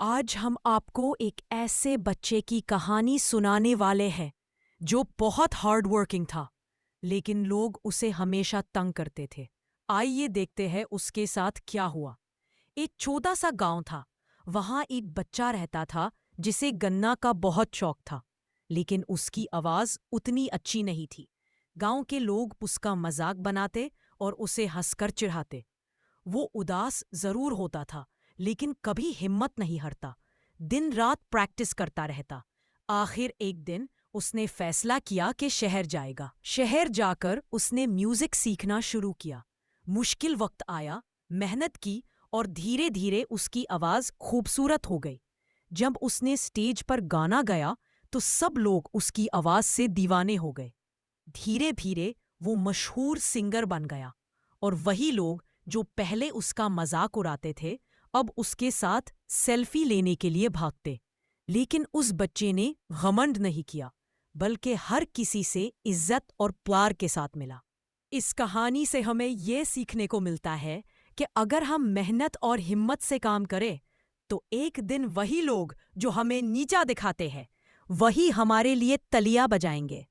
आज हम आपको एक ऐसे बच्चे की कहानी सुनाने वाले हैं जो बहुत हार्ड वर्किंग था, लेकिन लोग उसे हमेशा तंग करते थे। आइए देखते हैं उसके साथ क्या हुआ। एक छोटा सा गांव था। वहां एक बच्चा रहता था जिसे गन्ना का बहुत शौक था, लेकिन उसकी आवाज उतनी अच्छी नहीं थी। गांव के लोग उसका मजाक बनाते और उसे हंसकर चिढ़ाते। वो उदास जरूर होता था, लेकिन कभी हिम्मत नहीं हारता। दिन रात प्रैक्टिस करता रहता। आखिर एक दिन उसने फैसला किया कि शहर जाएगा। शहर जाकर उसने म्यूजिक सीखना शुरू किया। मुश्किल वक्त आया, मेहनत की और धीरे धीरे उसकी आवाज खूबसूरत हो गई। जब उसने स्टेज पर गाना गाया तो सब लोग उसकी आवाज से दीवाने हो गए। धीरे धीरे वो मशहूर सिंगर बन गया और वही लोग जो पहले उसका मजाक उड़ाते थे अब उसके साथ सेल्फी लेने के लिए भागते। लेकिन उस बच्चे ने घमंड नहीं किया, बल्कि हर किसी से इज्जत और प्यार के साथ मिला। इस कहानी से हमें यह सीखने को मिलता है कि अगर हम मेहनत और हिम्मत से काम करें तो एक दिन वही लोग जो हमें नीचा दिखाते हैं वही हमारे लिए तलिया बजाएंगे।